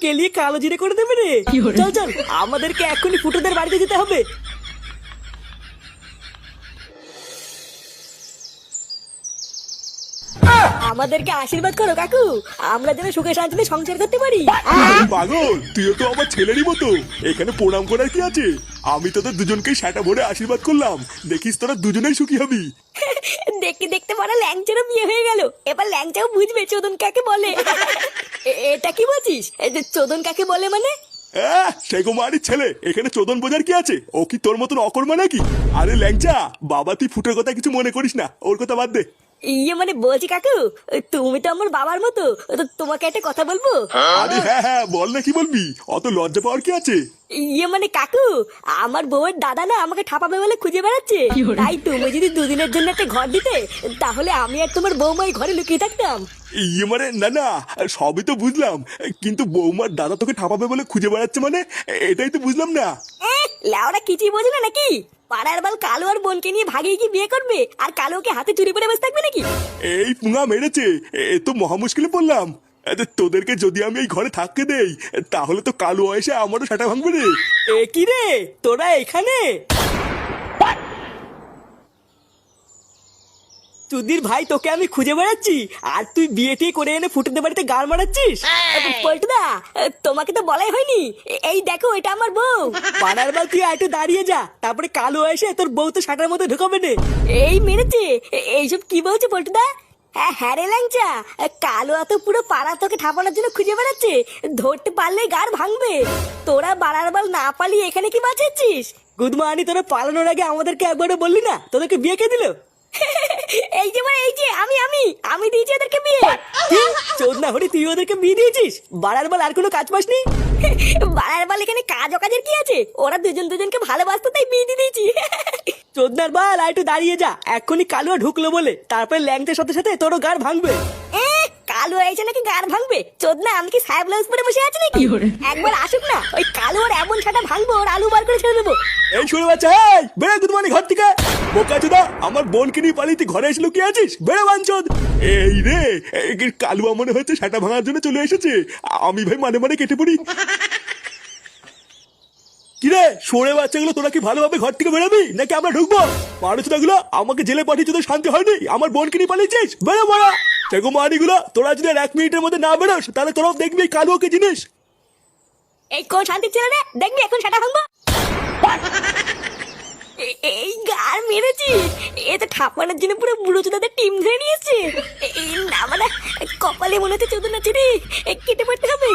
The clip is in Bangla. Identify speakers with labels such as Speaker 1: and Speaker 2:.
Speaker 1: কেলিয়ে কালো জিরে করে দেবে রে। চল চল, আমাদেরকে এখনই ফুটোদের বাড়িতে যেতে হবে। আমাদেরকে আশীর্বাদ করো কাকু, আমরা যেন সুখে শান্তিতে সংসার করতে পারি।
Speaker 2: পাগল, তুইও তো আমার ছেলেরই মতো। এখানে প্রণাম করার কি আছে? আমি তোদের দুজনকেই সেটা ভরে আশীর্বাদ করলাম। দেখিস তোরা দুজনেই সুখী হবি।
Speaker 1: দেখতে দেখতে পরে ল্যাংচারও বিয়ে হয়ে গেল। এবার ল্যাংচাও বুঝবে চোদন কাকে বলে। এটা কি বলছিস? এই যে চোদন কাকে বলে মানে?
Speaker 2: সেই কুমারীর ছেলে, এখানে চোদন বোঝার কি আছে? ও কি তোর মতন অকর্মা নাকি? আরে ল্যাংচা, বাবা তুই ফুটের কথা কিছু মনে করিস না, ওর কথা বাদ দে।
Speaker 1: ইয়ে মানে বলছি কাকু, তুমি তো আমার বাবার মতো, তো তোমাকে একটা কথা বলবো?
Speaker 2: আরে হ্যাঁ হ্যাঁ, বল না, কি বলবি? অত লজ্জা পাওয়ার কি আছে?
Speaker 1: ইয়ে মানে কাকু, আমার বউয়ের দাদা না আমাকে ঠাপাবে বলে খুঁজে বেড়াচ্ছে। তাই তুমি যদি দুদিনের জন্য একটা ঘর দিতে, তাহলে আমি আর তোমার বৌমা এই ঘরে লুকিয়ে থাকতাম।
Speaker 2: মানে না না, সবই তো বুঝলাম, কিন্তু বৌমার দাদা তোকে ঠাপাবে বলে খুঁজে বেড়াচ্ছে মানে, এটাই তো বুঝলাম না।
Speaker 1: লেওরা কিছুই বোঝে না নাকি? পাড়ার বাল কালো আর বোনকে নিয়ে ভাগিয়ে কি বিয়ে করবে, আর কালোকে হাতে চুরি করে বসে থাকবে নাকি?
Speaker 2: এই পুঙা মেরেছে, এ তো মহা মুশকিলে পড়লাম। তোদেরকে যদি আমি এই ঘরে থাকতে দেই, তাহলে তো কালো এসে আমারও সেটা ভাঙবে রে।
Speaker 1: এ কি রে, তোরা এখানে? চুদির ভাই, তোকে আমি খুঁজে বেড়াচ্ছি, আর তুই বিয়ে টিয়ে করে এনে ফুটেতে বাড়িতে গাল মারাচ্ছিস। পল্টুদা, তোমাকে তো বলাই হয়নি। এই দেখো, এটা আমার বউ। পাড়ার বাল, তুই একটু দাঁড়িয়ে যা, তারপরে কালো এসে তোর বউ তো শাটার মধ্যে ঢুকাবে না। এই মেরেছে, এইসব কি বলছে পল্টুদা? হ্যাঁ রে ল্যাংচা, কালো এত পুরো পাড়া তোকে ঠাপানোর জন্য খুঁজে বেড়াচ্ছে। ধরতে পারলে গার ভাঙবে। তোরা বাড়ার বাল না পালিয়ে এখানে কি বাঁচাচ্ছিস? গুদমানি, তোরা পালানোর আগে আমাদেরকে একবারও বললি না তোদেরকে বিয়ে কে দিল? এই যে মানে এই যে আমি দিয়েছি ওদেরকে বিয়ে। চোদ না হরি, তুই ওদেরকে বিয়ে দিয়েছিস? বাড়ার বাল, আর কোনো কাজ পাসনি? বাড়ার বাল, এখানে কাজ অকাজের কি আছে? ওরা দুজন দুজনকে ভালোবাসতো তাই বিয়ে দিয়ে দিয়েছি। চোদনার বাল, আর একটু দাঁড়িয়ে যা, এক্ষুনি কালুয়া ঢুকলো বলে তারপরে ল্যাংটের সাথে সাথে তোরও গাড় ভাঙবে। কালু এসে নাকি গাড় ভাঙবে? চোদনা, আমি কি সাহেব ব্লাউজ পরে বসে আছি নাকি? একবার আসুক না, ওই কালু ওর এমন ছাটা ভাঙবো, ওর আলু বার করে ছেড়ে দেবো।
Speaker 2: এই শুনে বাচ্চা, এই বেড়ে গুদমানি ঘর থেকে। বোকা চোদা, আমার বোনকে নিয়ে পালিয়ে তুই ঘরে এসে লুকিয়ে আছিস? বেড়ে বাঞ্চদ। এই রে, কালুয়া মনে হচ্ছে সেটা ভাঙার জন্য চলে এসেছে। আমি ভাই মানে মানে কেটে পড়ি। কিরে সরে বাচ্চাগুলো, তোরা কি ভালোভাবে ঘর থেকে বেরোবি নাকি আমরা ঢুকবো? মানুষগুলো আমাকে জেলে পাঠিয়ে তোদের শান্তি হয়নি, আমার বোনকে নিয়ে পালিয়েছিস? বেরো মারা সেগো মানিগুলো, তোরা যদি আর 1 মিনিটের মধ্যে না বেরোস, তাহলে তোরাও দেখবি এই কালুকে জিনিস।
Speaker 1: এই কোন শান্তি ছিল রে, দেখবি এখন সেটা ভাঙবো। এই গার মেরেছি, এ তো ঠাপানোর জন্য পুরো বুড়ো চোদাদের টিম ধরে নিয়েছে। এই না মানে কপালে মনে হচ্ছে চোদন আছে রে, কেটে পড়তে হবে।